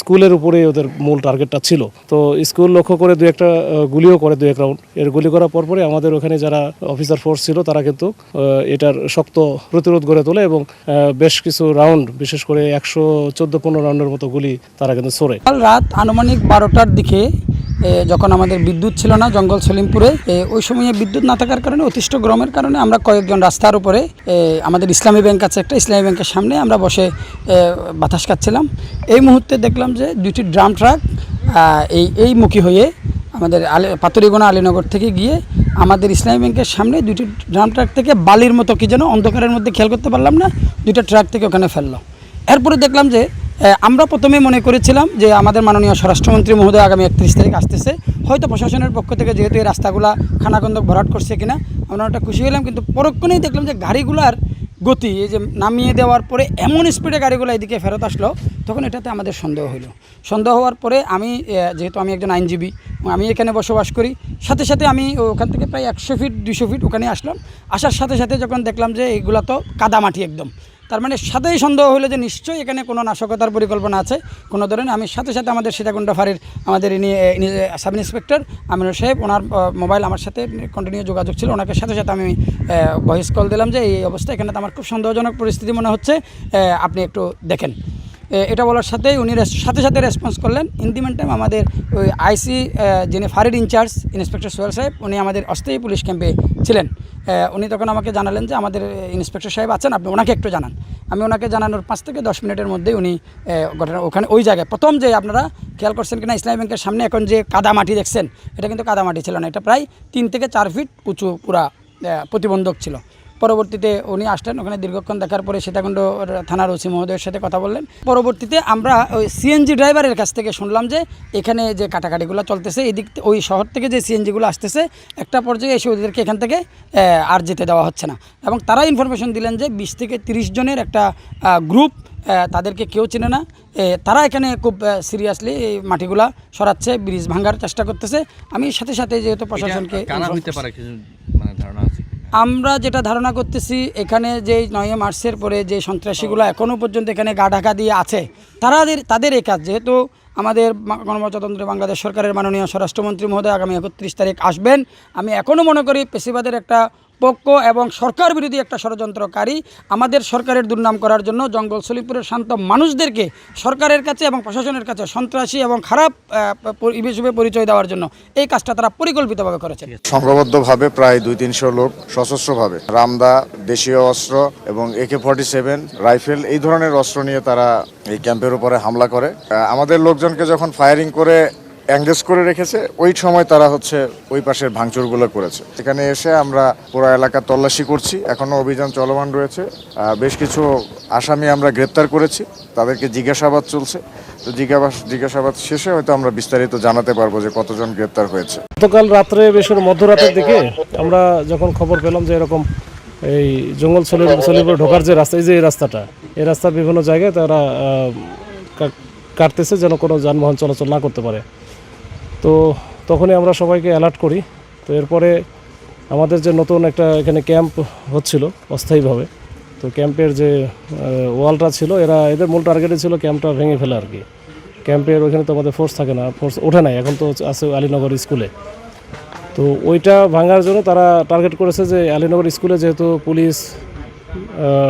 স্কুলের উপরে ওদের মূল টার্গেটটা ছিল। তো স্কুল লক্ষ্য করে দু একটা গুলিও করে, 2-1 রাউন্ড। এর গুলি করার পরপরই আমাদের ওখানে যারা অফিসার ফোর্স ছিল তারা কিন্তু এটার শক্ত প্রতিরোধ গড়ে তোলে এবং বেশ কিছু রাউন্ড, বিশেষ করে 114-15 রাউন্ডের মতো গুলি তারা কিন্তু ছোড়ে। কাল রাত আনুমানিক 12টার দিকে যখন আমাদের বিদ্যুৎ ছিল না জঙ্গল সলিমপুরে, ওই সময়ে বিদ্যুৎ না থাকার কারণে, অতিষ্ঠ গরমের কারণে আমরা কয়েকজন রাস্তার উপরে, আমাদের ইসলামী ব্যাংক আছে একটা, ইসলামী ব্যাংকের সামনে আমরা বসে বাতাস খাচ্ছিলাম। এই মুহূর্তে দেখলাম যে 2টি ড্রাম ট্রাক এই মুখী হয়ে আমাদের পাতুরিগোনা আলীনগর থেকে গিয়ে আমাদের ইসলামী ব্যাংকের সামনে 2টি ড্রাম ট্রাক থেকে বালির মতো কি যেন অন্ধকারের মধ্যে খেয়াল করতে পারলাম না, 2টা ট্রাক থেকে ওখানে ফেললো। এরপরে দেখলাম যে আমরা প্রথমে মনে করেছিলাম যে আমাদের মাননীয় স্বরাষ্ট্রমন্ত্রী মহোদয় আগামী 31 তারিখ আসতেছে, হয়তো প্রশাসনের পক্ষ থেকে যেহেতু এই রাস্তাগুলা খানাগন্ধক ভরাট করছে কিনা আমরা ওটা খুশি হলাম। কিন্তু পরক্ষণেই দেখলাম যে গাড়িগুলার গতি, এই যে নামিয়ে দেওয়ার পরে এমন স্পিডে গাড়িগুলো এদিকে ফেরত আসলো, তখন এটাতে আমাদের সন্দেহ হলো। সন্দেহ হওয়ার পরে আমি, যেহেতু আমি একজন আইনজীবী, আমি এখানে বসবাস করি, সাথে সাথে আমি ওখান থেকে প্রায় 100 ফিট 200 ফিট ওখানে আসলাম। আসার সাথে সাথে যখন দেখলাম যে এইগুলা তো কাদামাটি একদম, তার মানে সাথেই সন্দেহ হলো যে নিশ্চয়ই এখানে কোনো নাশকতার পরিকল্পনা আছে কোনো ধরনের। আমি সাথে সাথে আমাদের সীতাকুণ্ড ফাঁড়ির আমাদের সাব ইন্সপেক্টর আমিনুর সাহেব, ওনার মোবাইল আমার সাথে কন্টিনিউ যোগাযোগ ছিল, ওনাকে সাথে সাথে আমি ভয়েস কল দিলাম যে এই অবস্থা, এখানে তো আমার খুব সন্দেহজনক পরিস্থিতি মনে হচ্ছে, আপনি একটু দেখেন। এটা বলার সাথেই উনি সাথে সাথে রেসপন্স করলেন। ইন দি মেন টাইম আমাদের ওই আইসি যিনি ফাঁড়ির ইনচার্জ ইন্সপেক্টর সোহেল সাহেব, উনি আমাদের অস্থায়ী পুলিশ ক্যাম্পে ছিলেন। উনি তখন আমাকে জানালেন যে আমাদের ইন্সপেক্টর সাহেব আছেন, আপনি ওনাকে একটু জানান। আমি ওনাকে জানানোর 5 থেকে 10 মিনিটের মধ্যেই উনি ঘটনা ওখানে ওই জায়গায়, প্রথম যে আপনারা খেয়াল করছেন কিনা ইসলামী ব্যাংকের সামনে এখন যে কাদামাটি দেখছেন, এটা কিন্তু কাদামাটি ছিল না, এটা প্রায় 3 থেকে 4 ফিট উঁচু পুরা প্রতিবন্ধক ছিল। পরবর্তীতে উনি আসলেন, ওখানে দীর্ঘক্ষণ দেখার পরে সীতাকুণ্ড থানার ওসি মহোদয়ের সাথে কথা বললেন। পরবর্তীতে আমরা ওই সিএনজি ড্রাইভারের কাছ থেকে শুনলাম যে এখানে যে কাটাকাটিগুলো চলতেছে, এদিক ওই শহর থেকে যে সিএনজিগুলো আসতেছে, একটা পর্যায়ে এসে ওদেরকে এখান থেকে আর যেতে দেওয়া হচ্ছে না। এবং তারা ইনফরমেশন দিলেন যে 20 থেকে 30 জনের একটা গ্রুপ, তাদেরকে কেউ চেনে না, তারা এখানে খুব সিরিয়াসলি এই মাটিগুলা সরাচ্ছে, ব্রিজ ভাঙার চেষ্টা করতেছে। আমি সাথে সাথে যেহেতু প্রশাসনকে, আমরা যেটা ধারণা করতেছি, এখানে যে 9 মার্চের পরে যে সন্ত্রাসীগুলো এখনও পর্যন্ত এখানে গা ঢাকা দিয়ে আছে, তাদের এই কাজ, যেহেতু আমাদের গণপ্রজাতন্ত্রী বাংলাদেশ সরকারের মাননীয় স্বরাষ্ট্রমন্ত্রী মহোদয় আগামী 31 তারিখ আসবেন, আমি এখনও মনে করি পেশিবাদের একটা পক্ষ এবং সরকার বিরোধী একটা ষড়যন্ত্রকারী আমাদের সরকারের দুর্নাম করার জন্য জঙ্গল সলিমপুরের শান্ত মানুষদেরকে সরকারের কাছে এবং প্রশাসনের কাছে সন্ত্রাসী এবং খারাপ হিসেবে পরিচয় দেওয়ার জন্য এই কাজটা তারা পরিকল্পিতভাবে করেছে। সংঘবদ্ধভাবে প্রায় 200-300 লোক সশস্ত্রভাবে রামদা, দেশীয় অস্ত্র এবং AK-47 রাইফেল এই ধরনের অস্ত্র নিয়ে তারা এই ক্যাম্পের উপরে হামলা করে। আমাদের লোকজনকে যখন ফায়ারিং করে এঙ্গেজ করে রেখেছে, ওই সময় তারা ওই পাশের ভাঙচুরগুলো করেছে। এখানে এসে আমরা পুরো এলাকা তল্লাশি করছি, এখনো অভিযান চলমান রয়েছে। বেশ কিছু আসামি আমরা গ্রেপ্তার করেছি, তাদেরকে জিজ্ঞাসাবাদ চলছে। তো জিজ্ঞাসাবাদ শেষে হয়তো আমরা বিস্তারিত জানাতে পারবো যে কতজন গ্রেপ্তার হয়েছে। গতকাল রাত্রে, বেশ মধ্যরাতের দিকে আমরা যখন খবর পেলাম যে এরকম এই জঙ্গল সলিমপুরে ঢোকার যে রাস্তা, এই রাস্তাটা, এই রাস্তার বিভিন্ন জায়গায় তারা কাটতেছে যেন কোনো যানবাহন চলাচল না করতে পারে। তো তখনই আমরা সবাইকে অ্যালার্ট করি। তো এরপরে আমাদের যে নতুন একটা এখানে ক্যাম্প হচ্ছিল অস্থায়ীভাবে, তো ক্যাম্পের যে ওয়ালটা ছিল, এদের মূল টার্গেটে ছিল ক্যাম্পটা ভেঙে ফেলা আর কি। ক্যাম্পের ওইখানে তো আমাদের ফোর্স থাকে না, ফোর্স ওঠে নাই, এখন তো আছে আলীনগর স্কুলে। তো ওইটা ভাঙার জন্য তারা টার্গেট করেছে যে আলীনগর স্কুলে যেহেতু পুলিশ,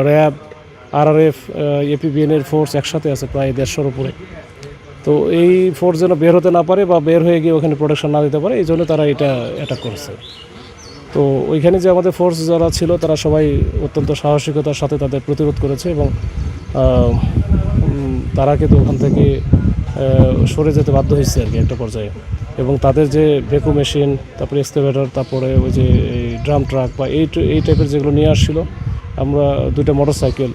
র্যাব, RRF, APBN-এর ফোর্স একসাথে আছে প্রায় 150-র উপরে। তো এই ফোর্স যেন বের হতে না পারে বা বের হয়ে গিয়ে ওখানে প্রোটেকশন না দিতে পারে, এই জন্য তারা এটা অ্যাটাক করেছে। তো ওইখানে যে আমাদের ফোর্স যারা ছিল তারা সবাই অত্যন্ত সাহসিকতার সাথে তাদের প্রতিরোধ করেছে এবং তারা কিন্তু ওখান থেকে সরে যেতে বাধ্য হয়েছে আর কি একটা পর্যায়ে। এবং তাদের যে ভ্যাকুম মেশিন, তারপরে এক্সকাভেটর, তারপরে ওই যে ড্রাম ট্রাক বা এই টাইপের যেগুলো নিয়ে আসছিল, আমরা 2টা মোটরসাইকেল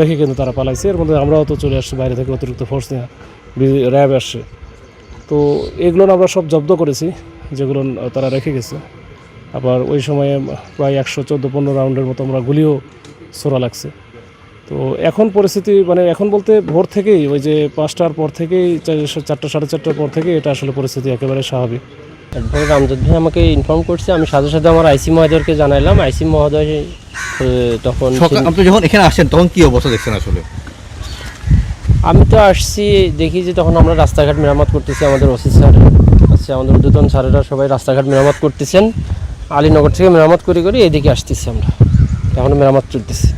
রেখে কিন্তু তারা পালাইছে। এর মধ্যে আমরাও তো চলে আসছি বাইরে থেকে, অতিরিক্ত ফোর্স নিয়ে র্যাব আসছে। তো এগুলো আমরা সব জব্দ করেছি যেগুলো তারা রেখে গেছে। আবার ওই সময়ে প্রায় 114-15 রাউন্ডের মতো আমরা গুলিও ছোড়া লাগছে। তো এখন পরিস্থিতি, মানে এখন বলতে ভোর থেকেই, ওই যে 5টার পর থেকেই, 4টা 4:30টার পর থেকে এটা আসলে পরিস্থিতি একেবারে স্বাভাবিক। অ্যাডভোকেট আমজাদ ভাই আমাকে ইনফর্ম করছে, আমি সাথে সাথে আমার আইসি মহোদয়কে জানাইলাম। আইসি মহোদয় তখন, আপনি যখন এখানে আসেন তখন কি অবস্থা দেখছেন আসলে? আমি তো আসছি দেখি যে তখন আমরা রাস্তাঘাট মেরামত করতেছি, আমাদের ওসি স্যার আছে, আমাদের ঊর্ধ্বতন স্যারেরা সবাই রাস্তাঘাট মেরামত করতেছেন। আলীনগর থেকে মেরামত করে এদিকে আসতেছি আমরা, এখন মেরামত চলতেছে।